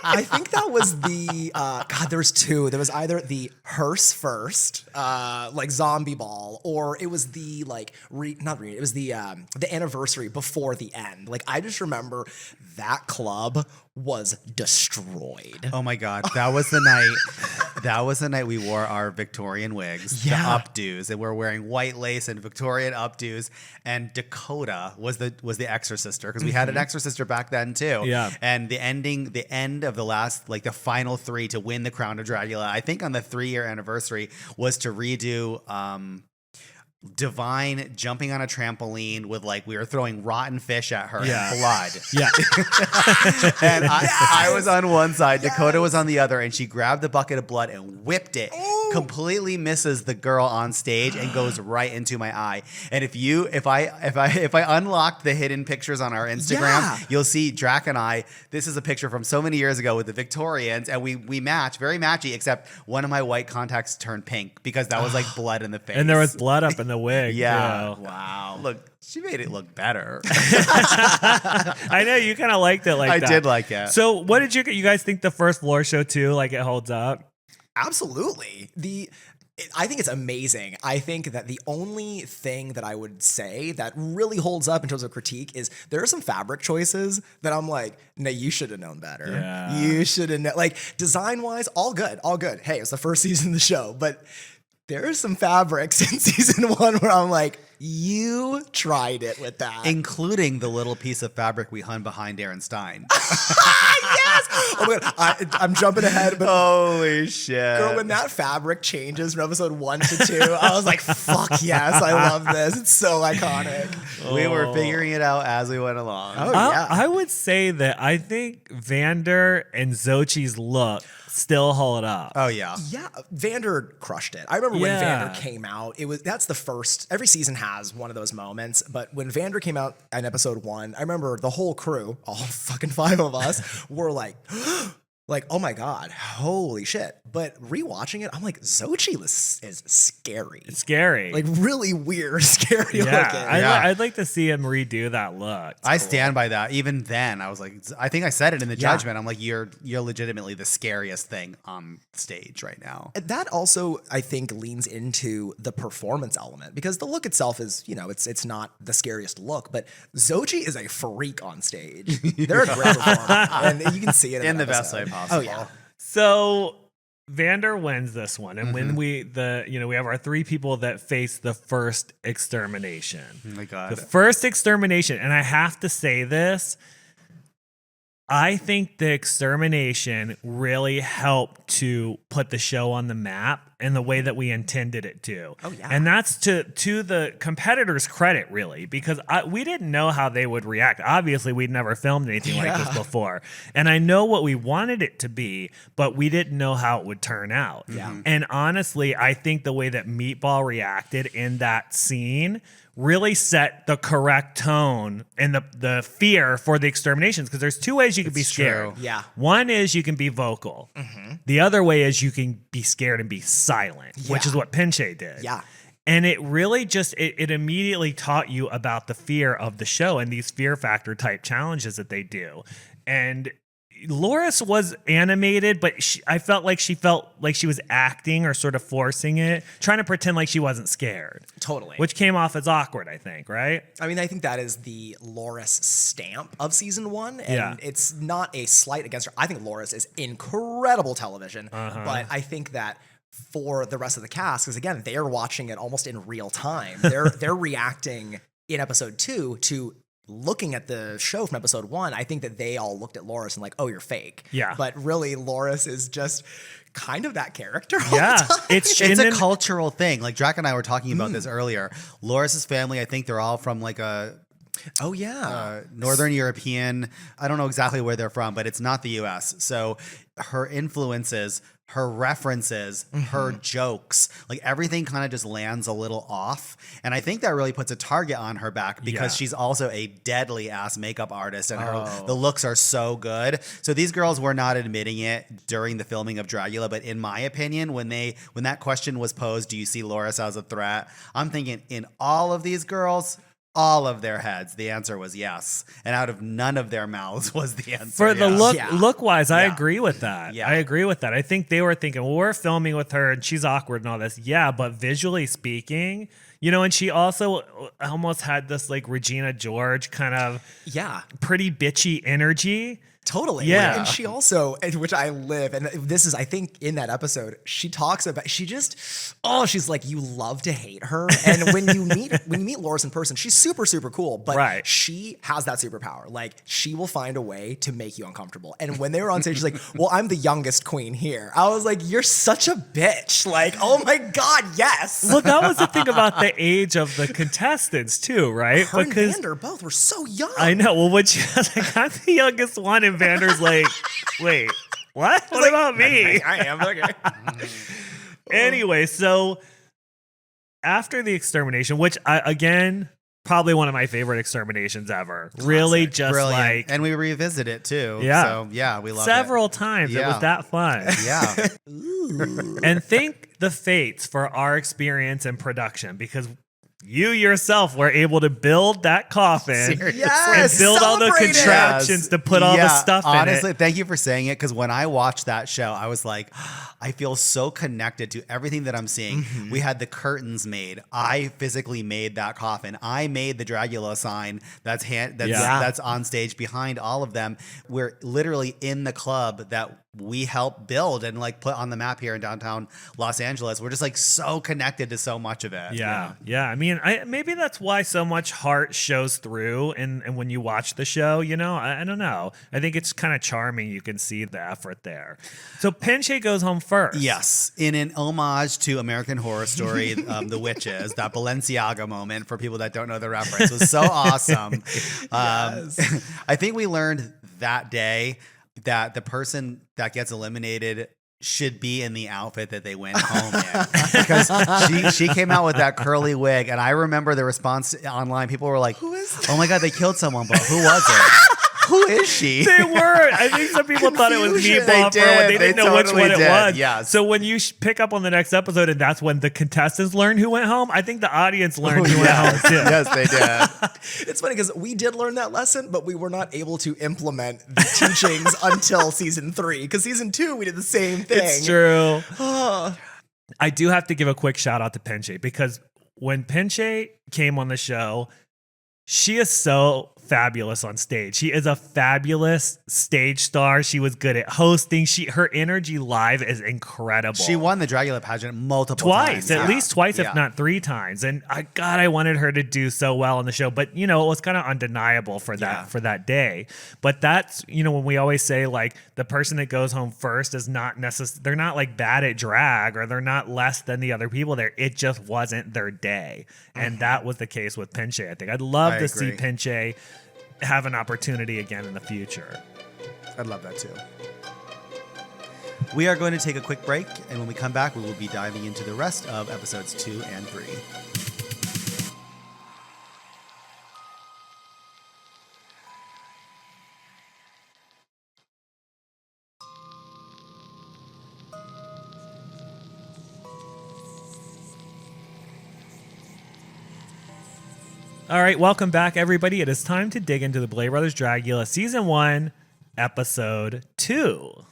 I think that was the God. There was two. There was either the hearse first, like zombie ball, or it was the it was the anniversary before the end. Like I just remember that club was destroyed. Oh my God. That was the night. That was the night we wore our Victorian wigs, the updos, and we're wearing white lace and Victorian updos. And Dakota was the exorcister because we had an exorcister back then too. Yeah. And the end of the last, like the final three to win the crown of Dragula, I think on the 3-year anniversary, was to redo Divine jumping on a trampoline with like we were throwing rotten fish at her and blood. Yeah. And I was on one side, Dakota was on the other, and she grabbed the bucket of blood and whipped it. Completely misses the girl on stage and goes right into my eye. And if I unlocked the hidden pictures on our Instagram, you'll see Drac and I. This is a picture from so many years ago with the Victorians, and we match, very matchy, except one of my white contacts turned pink because that was like blood in the face. And there was blood up in the wig. Yeah. Too. Wow. Look, she made it look better. I know you kind of liked it like that. I did like it. So what did you guys think the first floor show too? Like it holds up? Absolutely. I think it's amazing. I think that the only thing that I would say that really holds up in terms of critique is there are some fabric choices that I'm like, no, you should have known better. Yeah. You should have known. Like design-wise, all good, all good. Hey, it's the first season of the show, but there are some fabrics in season 1 where I'm like, you tried it with that. Including the little piece of fabric we hung behind Aaron Stein. Yes! Oh my God, I'm jumping ahead, but holy shit. girl, when that fabric changes from episode 1 to 2, I was like, fuck yes, I love this. It's so iconic. We were figuring it out as we went along. Oh, yeah. I would say that I think Vander and Xochi's look still hold up. Oh yeah. Yeah, Vander crushed it. I remember when Yeah. Vander came out, that's the first, every season has one of those moments, but when Vander came out in episode 1, I remember the whole crew, all fucking 5 of us, were like, oh my God, holy shit. But rewatching it, I'm like, Xochi is scary. It's scary. Like really weird, scary looking. I'd like to see him redo that look. I stand by that. Even then, I was like, I think I said it in the judgment. I'm like, you're legitimately the scariest thing on stage right now. That also, I think, leans into the performance element because the look itself is, it's not the scariest look, but Xochi is a freak on stage. They're a great performer, and you can see it in the episode. best way possible. Oh yeah. So Vander wins this one, and when we have our 3 people that face the first extermination. Oh my God. The first extermination, and I have to say this, I think the extermination really helped to put the show on the map in the way that we intended it to. Oh, yeah. And that's to the competitors' credit, really, because we didn't know how they would react. Obviously, we'd never filmed anything like this before. And I know what we wanted it to be, but we didn't know how it would turn out. Yeah. And honestly, I think the way that Meatball reacted in that scene really set the correct tone and the fear for the exterminations, because there's 2 ways you can be scared. true. Yeah. One is you can be vocal. The other way is you can be scared and be silent, which Yeah. is what Pinche did. Yeah. And it really just, it immediately taught you about the fear of the show and these fear factor type challenges that they do. And Loris was animated, but I felt like she was acting or sort of forcing it, trying to pretend like she wasn't scared. Totally. Which came off as awkward, I think, right? I mean, I think that is the Loris stamp of season 1, and it's not a slight against her. I think Loris is incredible television, but I think that for the rest of the cast, because again, they're watching it almost in real time. They're reacting in episode 2 to looking at the show from episode 1. I think that they all looked at Loris and like, oh, you're fake. Yeah. But really, Loris is just kind of that character all Yeah. the time. It's a cultural thing. Like Drac and I were talking about this earlier. Loris's family, I think they're all from like a Northern European. I don't know exactly where they're from, but it's not the US. So her influences, her references, her jokes, like everything kind of just lands a little off. And I think that really puts a target on her back because she's also a deadly ass makeup artist and the looks are so good. So these girls were not admitting it during the filming of Dragula, but in my opinion, when that question was posed, do you see Loris as a threat? I'm thinking in all of these girls, all of their heads, the answer was yes. And out of none of their mouths was the answer For the yes. look-wise, I agree with that. Yeah. I agree with that. I think they were thinking, well, we're filming with her and she's awkward and all this. Yeah, but visually speaking, and she also almost had this like Regina George kind of pretty bitchy energy. Totally. Yeah. And she also, which I live, and this is, I think, in that episode, she talks about, she's like, you love to hate her. And when you meet Loris in person, she's super, super cool. But she has that superpower. Like, she will find a way to make you uncomfortable. And when they were on stage, she's like, well, I'm the youngest queen here. I was like, you're such a bitch. Like, oh my God, yes. Well, that was the thing about the age of the contestants too, right? Her and Vander both were so young. I know. Well, when she was like, I'm the youngest one, and Vander's like, wait, what? What about me? I am. Okay. Anyway, so after the extermination, which again, probably one of my favorite exterminations ever. Classic. Really just Brilliant. like. And we revisit it too. Yeah. So yeah, we love several it. times. Yeah. It was that fun. Yeah. And thank the fates for our experience in production because you yourself were able to build that coffin and build all the contraptions to put all the stuff in it. Honestly, thank you for saying it because when I watched that show, I was like, I feel so connected to everything that I'm seeing. We had the curtains made. I physically made that coffin. I made the Dragula sign that's on stage behind all of them. We're literally in the club that we helped build and like put on the map here in downtown Los Angeles. We're just like so connected to so much of it. Yeah. I mean, maybe that's why so much heart shows through and when you watch the show, I don't know. I think it's kind of charming. You can see the effort there. So Pinche goes home first. Yes. In an homage to American Horror Story, The Witches, that Balenciaga moment for people that don't know the reference was so awesome. I think we learned that day that the person that gets eliminated should be in the outfit that they went home in because she came out with that curly wig and I remember the response online. People were like, "Who is that? Oh my God, they killed someone, but who was it?" Who is she? They were. I think some people thought it was Meatball. They didn't know which one it was. Yes. So when you pick up on the next episode and that's when the contestants learn who went home, I think the audience learned who went home too. Yes, they did. It's funny because we did learn that lesson, but we were not able to implement the teachings until season 3. Because season 2, we did the same thing. It's true. I do have to give a quick shout out to Pinche because when Pinche came on the show, she is so fabulous on stage. She is a fabulous stage star. She was good at hosting. Her energy live is incredible. She won the Dragula pageant multiple times. At least twice, if not 3 times. And I wanted her to do so well on the show. But it was kind of undeniable for that day. But that's when we always say like the person that goes home first is not necessarily, they're not like bad at drag or they're not less than the other people there. It just wasn't their day. And that was the case with Pinche. I think I'd love to see Pinche have an opportunity again in the future. I'd love that too. We are going to take a quick break, and when we come back, we will be diving into the rest of episodes 2 and 3. All right, welcome back, everybody. It is time to dig into the Boulet Brothers Dragula Season 1, Episode 2.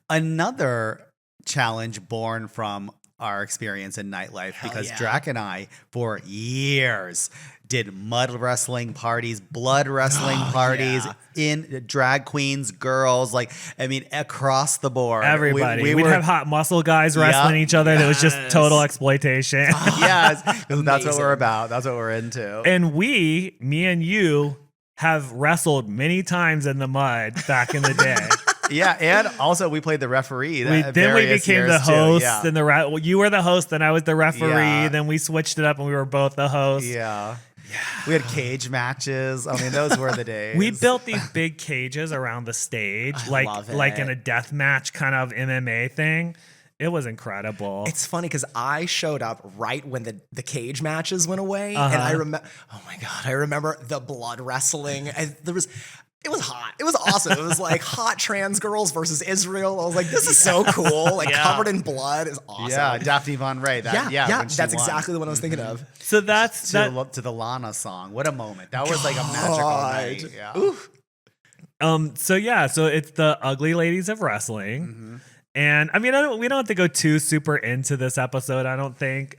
Another challenge born from our experience in nightlife, because Drac and I, for years, did mud wrestling parties, blood wrestling parties in drag queens, girls, like, I mean, across the board. Everybody. We'd have hot muscle guys wrestling each other. That was just total exploitation. Yes, that's what we're about. That's what we're into. And me and you have wrestled many times in the mud back in the day. Yeah, and also we played the referee. Then we became the host, and you were the host, and I was the referee. Yeah. Then we switched it up, and we were both the host. Yeah. We had cage matches. I mean, those were the days. We built these big cages around the stage, like in a death match kind of MMA thing. It was incredible. It's funny because I showed up right when the cage matches went away, and I remember. Oh my god, I remember the blood wrestling. And it was hot. It was awesome. It was like hot trans girls versus Israel. I was like, this is so cool. Like covered in blood is awesome. Yeah, Daphne Von Ray. That's exactly the one I was thinking of. So that's to the Lana song. What a moment. That was like a magical night. Yeah. So it's the Ugly Ladies of Wrestling. Mm-hmm. And I mean, we don't have to go too super into this episode, I don't think.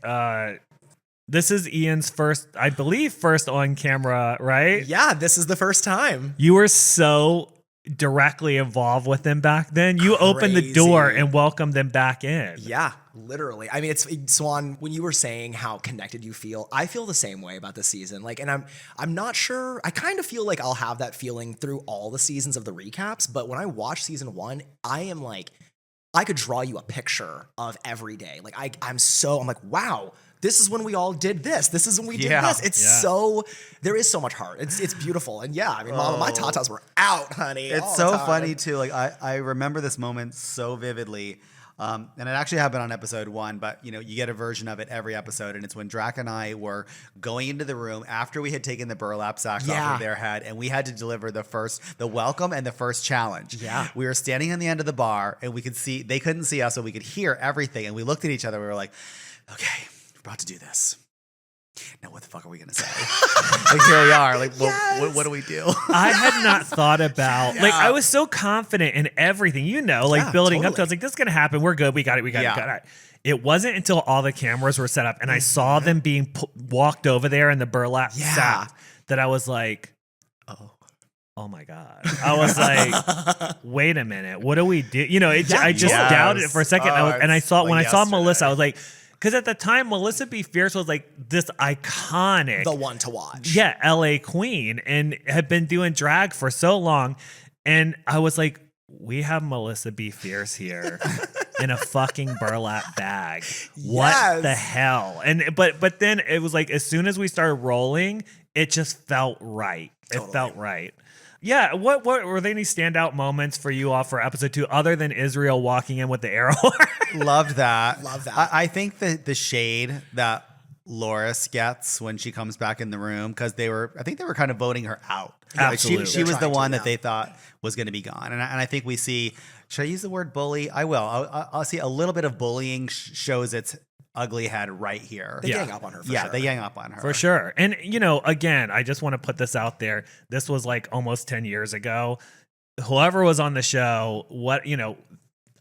This is Ian's first on camera, right? Yeah, this is the first time. You were so directly involved with them back then. You opened the door and welcomed them back in. Yeah, literally. I mean, it's Swan, when you were saying how connected you feel, I feel the same way about this season. Like, and I'm not sure. I kind of feel like I'll have that feeling through all the seasons of the recaps. But when I watch season 1, I am like, I could draw you a picture of every day. Like I'm like, wow, this is when we all did this. This is when we did this. It's so, there is so much heart. It's beautiful. And yeah, I mean, my tatas were out, honey. It's so funny too. Like I remember this moment so vividly. And it actually happened on episode 1, but you get a version of it every episode, and it's when Drac and I were going into the room after we had taken the burlap sacks off of their head, and we had to deliver the welcome and the first challenge. Yeah, we were standing on the end of the bar, and they couldn't see us, so we could hear everything, and we looked at each other. We were like, okay, we're about to do this. Now, what the fuck are we going to say? Like, here we are. Like, what do we do? I had not thought about, like, I was so confident in everything, building up to, I was like, this is going to happen. We're good. We got it. It wasn't until all the cameras were set up and I saw them being walked over there in the burlap sack that I was like, oh my God. I was like, wait a minute. What do we do? I just doubted it for a second. And I saw, when I saw Melissa, I was like, because at the time, Melissa B. Fierce was like this iconic, the one to watch. Yeah, LA queen, and had been doing drag for so long. And I was like, we have Melissa B. Fierce here in a fucking burlap bag. What the hell? And but then it was like, as soon as we started rolling, it just felt right. It felt right. Yeah, what were there any standout moments for you all for episode 2 other than Israel walking in with the arrow? Loved that. Love that. I think the shade that Loris gets when she comes back in the room, because I think they were kind of voting her out. Absolutely. Like she was the one that they thought was going to be gone. And I think we see, should I use the word bully? I will. I'll see a little bit of bullying shows its ugly head right here. They gang up on her for sure. They gang up on her. For sure. And, again, I just want to put this out there. This was like almost 10 years ago. Whoever was on the show,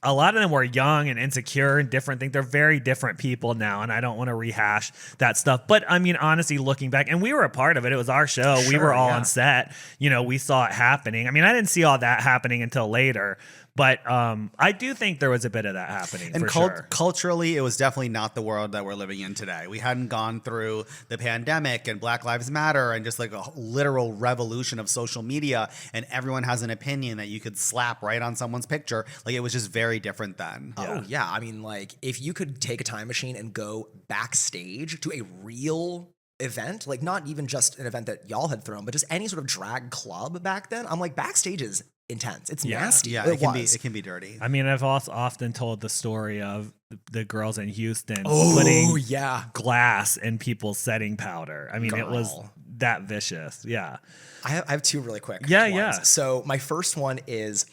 a lot of them were young and insecure and different things. They're very different people now, and I don't want to rehash that stuff. But, I mean, honestly, looking back, and we were a part of it. It was our show. Sure, we were all on set. We saw it happening. I mean, I didn't see all that happening until later. But I do think there was a bit of that happening, and for sure. Culturally, it was definitely not the world that we're living in today. We hadn't gone through the pandemic and Black Lives Matter and just like a literal revolution of social media, and everyone has an opinion that you could slap right on someone's picture. Like, it was just very different then. Oh, yeah. I mean, like, if you could take a time machine and go backstage to a real event, like not even just an event that y'all had thrown, but just any sort of drag club back then, I'm like, backstage is intense. It's nasty. Yeah, it can be dirty. I mean, I've also often told the story of the girls in Houston putting glass in people's setting powder. I mean, it was that vicious. Yeah. I have 2 really quick ones. Yeah. So my first one is,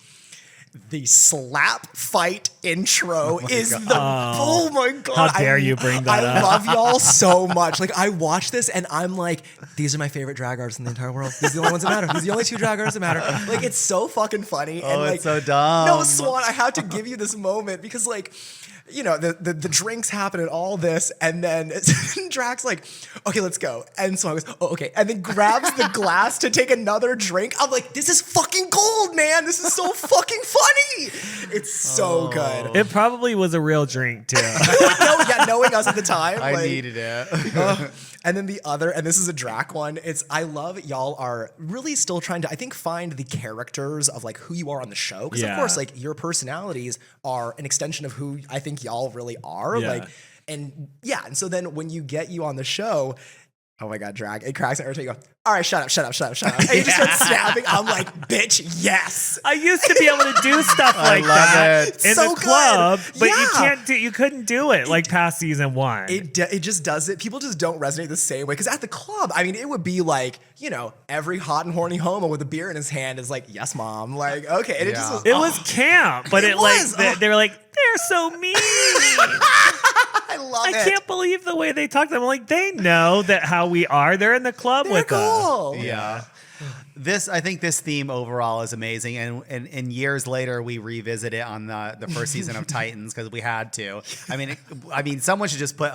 the slap fight intro oh my God. How dare you bring that up? I love y'all so much. Like, I watch this and I'm like, these are my favorite drag artists in the entire world. These are the only ones that matter. These are the only two drag artists that matter. Like, it's so fucking funny. Oh, and like, it's so dumb. No, Swan, I have to give you this moment because like, you know, the drinks happen and all this, and then Drag's like, okay, let's go. And Swan goes, oh, okay. And then grabs the glass to take another drink. I'm like, this is fucking gold, man. This is so fucking funny. It's so good. It probably was a real drink too. Knowing us at the time. I like, needed it. And then the other, and this is a Drac one, I love y'all are really still trying to, I think, find the characters of like who you are on the show. Because of course, like your personalities are an extension of who I think y'all really are. Yeah. Like, and so then when you get you on the show, oh my God, Drag, it cracks every time you go, all right, shut up. And you just start snapping. I'm like, bitch, yes. I used to be able to do stuff like love that it. in So the club, good. but Yeah. you couldn't do it like past season 1. It just does it. People just don't resonate the same way. Because at the club, I mean, it would be like, you know, every hot and horny homo with a beer in his hand is like, yes, mom. Like, okay. And it just was, It was camp, but It was. they were like, they're so mean. I love I it. can't believe the way they talk to them. I'm like, they know that how we are. They're in the club They're with us. cool. Yeah. I think this theme overall is amazing, and years later we revisit it on the first season of Titans because we had to. I mean, someone should just put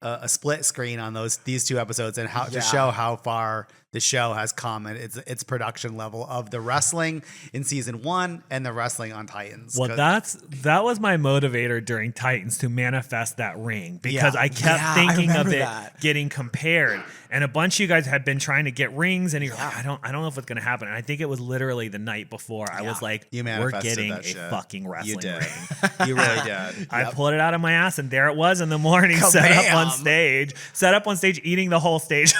a split screen on these two episodes and to show how far the show has come and its production level of the wrestling in season 1 and the wrestling on Titans. Well, that was my motivator during Titans to manifest that ring because I kept I thinking of remember it that. getting compared, and a bunch of you guys had been trying to get rings, and you're like, I don't know if it's gonna happen. And I think it was literally the night before I was like, You we're manifested getting that a shit. fucking wrestling You did. ring. You really did. I pulled it out of my ass, and there it was in the morning, set up on stage, eating the whole stage.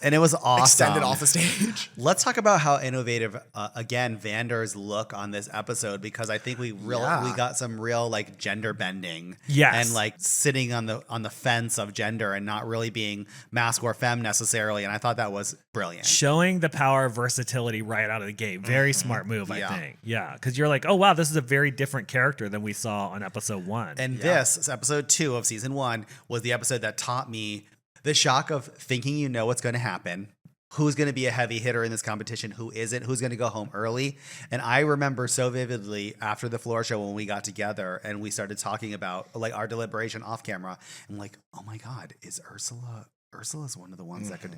And it was awesome. Extended off the stage. Let's talk about how innovative, again, Vander's look on this episode, because I think we got some real like gender bending. Yes. And like sitting on the fence of gender and not really being masc or femme necessarily. And I thought that was brilliant. Showing the power of versatility right out of the gate. Very smart move, I think. Yeah. Because you're like, oh, wow, this is a very different character than we saw on episode 1. And this, episode 2 of season 1, was the episode that taught me the shock of thinking you know what's going to happen, who's going to be a heavy hitter in this competition, who isn't, who's going to go home early. And I remember so vividly after the floor show when we got together and we started talking about like our deliberation off camera. I'm like, oh my God, is Ursula's one of the ones that could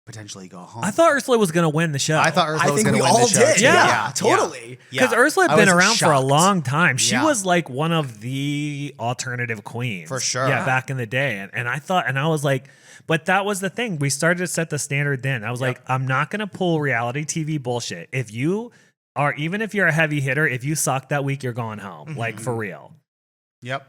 potentially go home. I thought Ursula was going to win the show. I thought Ursula was going to win all the show. did. too. Yeah, totally. Because Ursula had been around for a shocked. long time. She Yeah. was like one of the alternative queens. For sure. Yeah, back in the day. And I thought, and I was like, but that was the thing. We started to set the standard then. I was like, I'm not going to pull reality TV bullshit. Even if you're a heavy hitter, if you suck that week, you're going home. Like for real. Yep.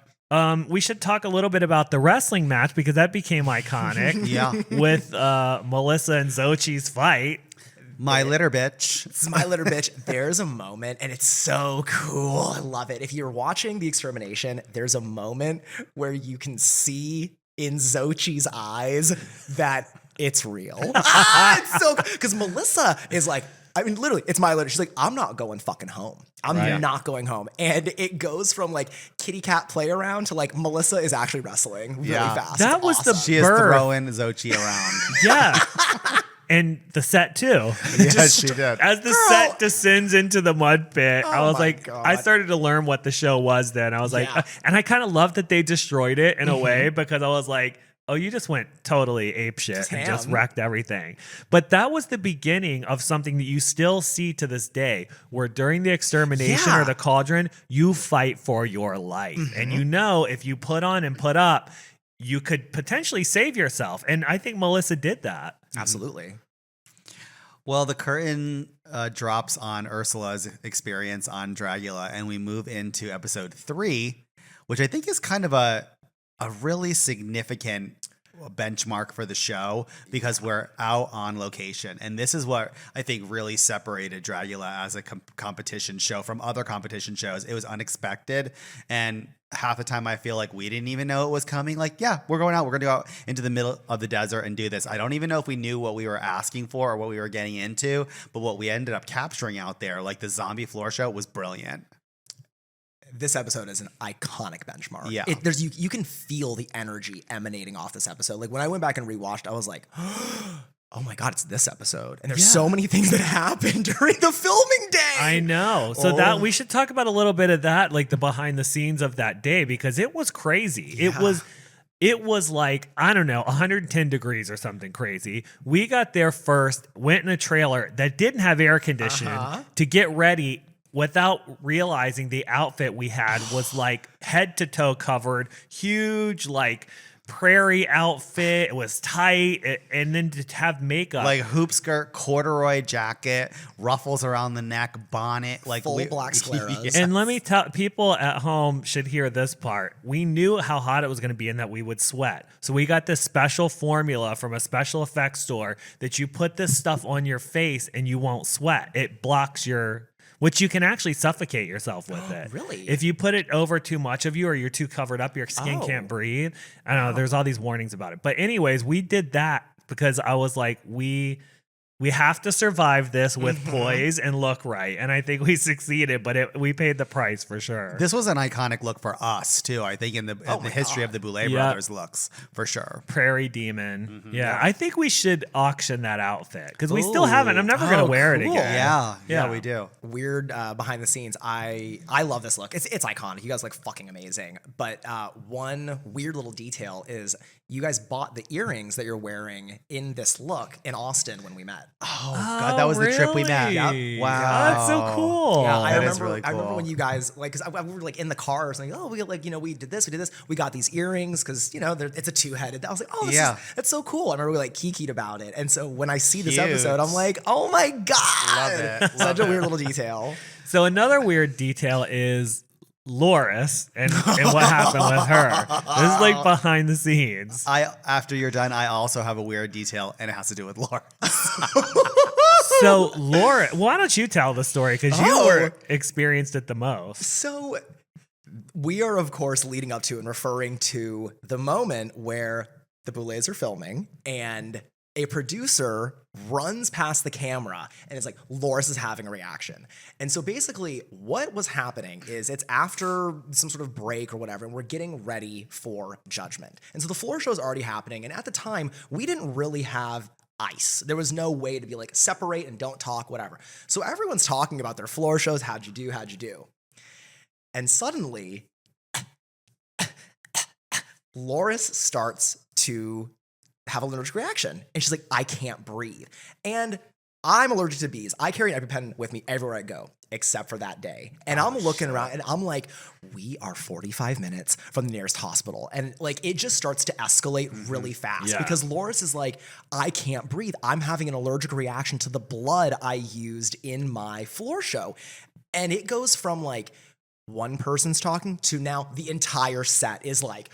We should talk a little bit about the wrestling match because that became iconic. Yeah. With Melissa and Xochi's fight. My litter bitch. This is my litter bitch. There's a moment, and it's so cool. I love it. If you're watching The Extermination, there's a moment where you can see in Xochi's eyes that it's real. It's so because Melissa is like, I mean, literally, it's my litter. She's like, I'm not going fucking home. I'm not going home. And it goes from like kitty cat play around to like Melissa is actually wrestling really fast. That It's was awesome. She is birth. throwing Xochi around. Yeah. And the set too. Yes, she did. As the set descends into the mud pit, I was my like, God. I started to learn what the show was then. I was like, and I kind of loved that they destroyed it in a way because I was like, oh, you just went totally apeshit and just wrecked everything. But that was the beginning of something that you still see to this day, where during the extermination or the cauldron, you fight for your life. And you know, if you put on and put up, you could potentially save yourself. And I think Melissa did that. Absolutely. Well, the curtain drops on Ursula's experience on Dragula, and we move into episode 3, which I think is kind of a really significant benchmark for the show because we're out on location. And this is what I think really separated Dragula as a competition show from other competition shows. It was unexpected. And half the time I feel like we didn't even know it was coming. Like, yeah, we're going out. We're going to go out into the middle of the desert and do this. I don't even know if we knew what we were asking for or what we were getting into, but what we ended up capturing out there, like the zombie floor show, was brilliant. This episode is an iconic benchmark. Yeah. You can feel the energy emanating off this episode. Like when I went back and rewatched, I was like, oh my God, it's this episode. And there's so many things that happened during the filming day. I know. So that we should talk about a little bit of that, like the behind the scenes of that day, because it was crazy. Yeah. It was like, I don't know, 110 degrees or something crazy. We got there first, went in a trailer that didn't have air conditioning to get ready without realizing the outfit we had was like head to toe covered, huge, like prairie outfit. It was tight. And then to have makeup. Like hoop skirt, corduroy jacket, ruffles around the neck, bonnet. Like full black scleras. Yes. And let me tell people at home should hear this part. We knew how hot it was going to be and that we would sweat. So we got this special formula from a special effects store that you put this stuff on your face and you won't sweat. It blocks which you can actually suffocate yourself with it. Really? If you put it over too much of you or you're too covered up, your skin can't breathe. I don't know. There's all these warnings about it. But anyways, we did that because I was like, we have to survive this with poise and look right. And I think we succeeded, but we paid the price for sure. This was an iconic look for us, too, I think, in the history of the Boulet Brothers looks, for sure. Prairie Demon. Yeah, I think we should auction that outfit because we still haven't. I'm never going to wear it cool. again. Yeah, we do. Weird behind the scenes. I love this look. It's iconic. You guys look fucking amazing. But one weird little detail is you guys bought the earrings that you're wearing in this look in Austin when we met. Oh God, that was the trip we met. Yep. Wow, that's so cool. Yeah, I That remember. is really I remember cool. when you guys because we were like in the car or something. Oh, we we did this. We got these earrings because it's a two-headed. I was like, oh, that's so cool. I remember we like kikied about it. And so when I see this episode, I'm like, oh my God, Love it. Such a weird little detail. So another weird detail is Loris and what happened with her. This is like behind the scenes. After you're done, I also have a weird detail, and it has to do with Laura. So Laura, why don't you tell the story because you were experienced it the most. So we are, of course, leading up to and referring to the moment where the Boulets are filming and a producer runs past the camera and is like, Loris is having a reaction. And so basically what was happening is it's after some sort of break or whatever, and we're getting ready for Judgment. And so the floor show is already happening. And at the time, we didn't really have ice. There was no way to be like, separate and don't talk, whatever. So everyone's talking about their floor shows. How'd you do? And suddenly, Loris starts to have an allergic reaction. And she's like, I can't breathe. And I'm allergic to bees. I carry an EpiPen with me everywhere I go, except for that day. And I'm looking around and I'm like, we are 45 minutes from the nearest hospital. And like, it just starts to escalate really fast because Loris is like, I can't breathe. I'm having an allergic reaction to the blood I used in my floor show. And it goes from like, one person's talking to now the entire set is like,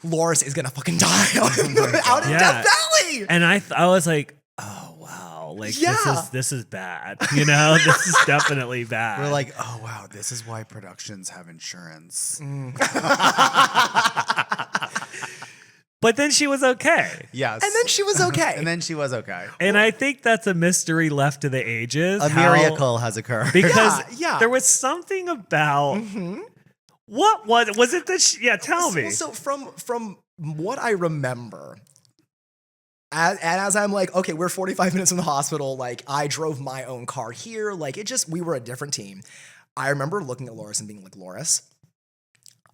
Loris is gonna fucking die out in Death Valley. And I was like, oh wow, like this is bad. This is definitely bad. We're like, oh wow, this is why productions have insurance. But then she was okay. Yes. And then she was okay. And I think that's a mystery left to the ages. A miracle has occurred. Because there was something about what was it that tell me. So from what I remember, as I'm like, okay, we're 45 minutes from the hospital, like I drove my own car here, like we were a different team. I remember looking at Loris and being like, Loris,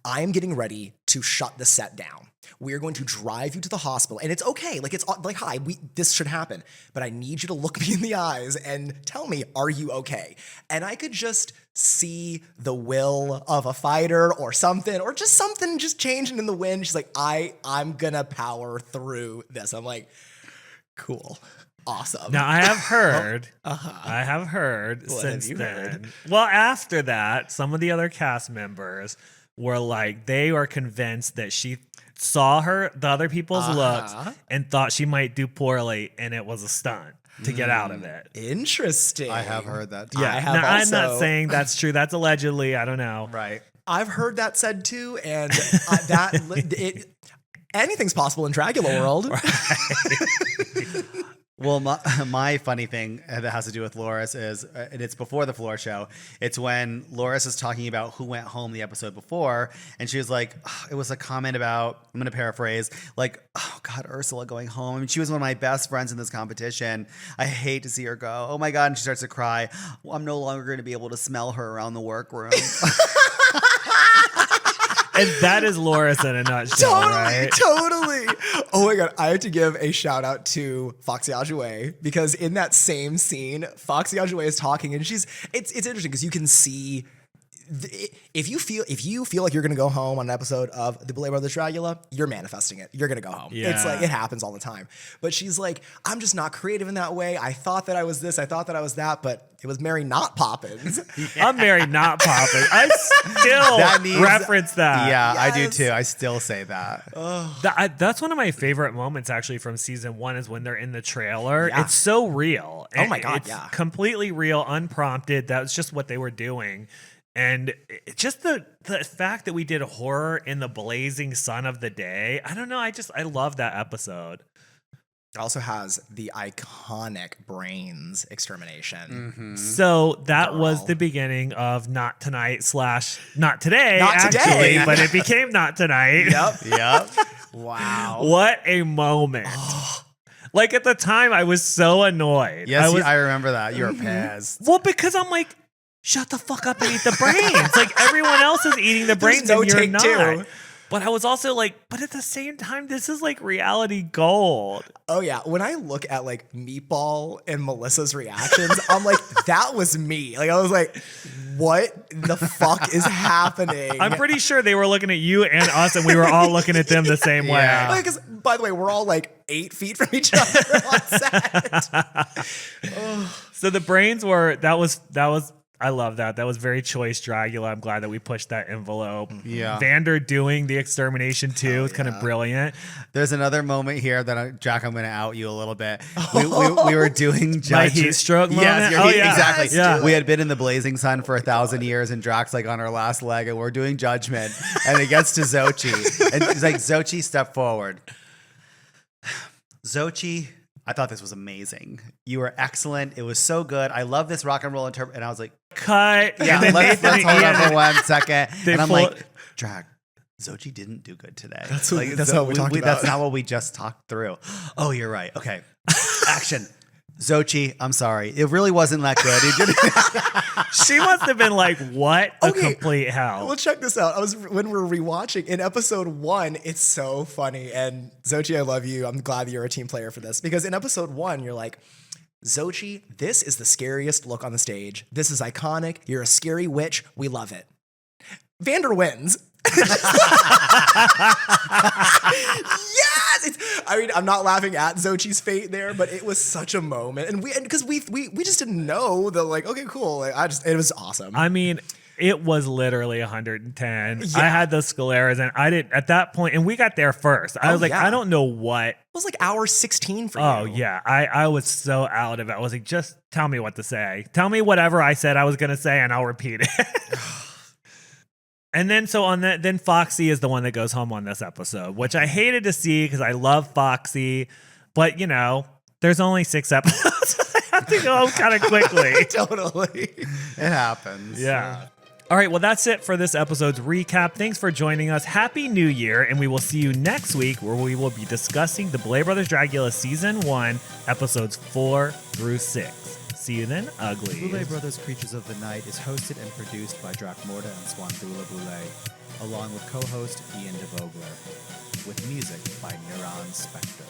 I am getting ready to shut the set down. We are going to drive you to the hospital, and it's okay. Like, it's like, hi, this should happen, but I need you to look me in the eyes and tell me, are you okay? And I could just see the will of a fighter or something just changing in the wind. She's like, I'm gonna power through this. I'm like, cool. Awesome. Now I have heard What since have you then. heard? Well, after that, some of the other cast members were like, they are convinced that she saw the other people's looks and thought she might do poorly, and it was a stunt to get out of it. Interesting. I have heard that too. Yeah, I'm not saying that's true. That's allegedly. I don't know. Right. I've heard that said too, and anything's possible in Dragula world. Well, my funny thing that has to do with Loris is, and it's before the floor show, it's when Loris is talking about who went home the episode before, and she was like, it was a comment about, I'm going to paraphrase, like, oh God, Ursula going home. I mean, she was one of my best friends in this competition. I hate to see her go. Oh my God. And she starts to cry. Well, I'm no longer going to be able to smell her around the workroom. And that is Loris in a nutshell, right? Totally. Oh my God. I have to give a shout out to Foxy Ajoué, because in that same scene, Foxy Ajoué is talking, and it's interesting because you can see if you feel like you're gonna go home on an episode of the Boulet Brothers Dragula, you're manifesting it. You're gonna go home. Yeah. It's like it happens all the time. But she's like, I'm just not creative in that way. I thought that I was this. I thought that I was that. But it was Mary not Poppins. I'm Mary not Poppins. I still reference that. Yeah, Yes. I do too. I still say that. That's one of my favorite moments actually from season 1 is when they're in the trailer. Yeah. It's so real. Oh my God, it's yeah. completely real, unprompted. That was just what they were doing. And just the fact that we did horror in the blazing sun of the day. I don't know. I love that episode. It also has the iconic brains extermination. Mm-hmm. So that Girl. was the beginning of Not Tonight / Not Today, Not actually, Today. but it became Not Tonight. Yep. Wow. What a moment. Like at the time, I was so annoyed. Yes, I remember that. You were pissed. Well, because I'm like, shut the fuck up and eat the brains. Like everyone else is eating the brains no and you're take not. two. But I was also like, but at the same time, this is like reality gold. Oh yeah, when I look at like Meatball and Melissa's reactions, I'm like, that was me. Like I was like, what the fuck is happening? I'm pretty sure they were looking at you and us, and we were all looking at them the same Yeah. way. Because by the way, we're all like 8 feet from each other on set. So the brains were that was I love that. That was very choice Dragula. I'm glad that we pushed that envelope. Yeah. Vander doing the extermination too is kind of brilliant. There's another moment here that Jack, I'm going to out you a little bit. We were doing My heat stroke moment? Yes, Oh, yeah. exactly. Yeah. We had been in the blazing sun for 1,000 years, and Drax like on her last leg, and we're doing judgment, and it gets to Xochitl, and he's like, Xochitl, step forward. Xochitl, I thought this was amazing. You were excellent. It was so good. I love this rock and roll interpret. And I was like, Cut. yeah, And then let's Nathan hold on Ian- for 1 second. They And I'm pull- like, Drag, Xochitl didn't do good today. That's what we talked about. That's not what we just talked through. Oh, you're right. Okay. Action. Xochitl, I'm sorry. It really wasn't that good. It didn't- She must have been like, what a Okay. complete hell. Well, check this out. When we're rewatching in episode 1, it's so funny. And Xochitl, I love you. I'm glad that you're a team player for this, because in episode 1, you're like, Xochitl, this is the scariest look on the stage. This is iconic. You're a scary witch. We love it. Vander wins. Yes! I mean, I'm not laughing at Xochitl's fate there, but it was such a moment. And because we just didn't know the like, okay, cool. Like, it was awesome. I mean, it was literally 110. Yeah. I had the scleras, and I didn't at that point, and we got there first. I was like, yeah. I don't know what. It was like hour 16 for you. Oh, yeah. I was so out of it. I was like, just tell me what to say. Tell me whatever I said I was going to say, and I'll repeat it. And then then Foxy is the one that goes home on this episode, which I hated to see because I love Foxy. But, you know, there's only 6 episodes. I have to go kind of quickly. Totally. It happens. Yeah. All right, well, that's it for this episode's recap. Thanks for joining us. Happy New Year, and we will see you next week where we will be discussing the Boulet Brothers Dragula Season 1, Episodes 4 through 6. See you then, Uglies. Boulet Brothers Creatures of the Night is hosted and produced by Dracmorda and Swantula Boulet, along with co-host Ian DeVogler, with music by Neuron Spectre.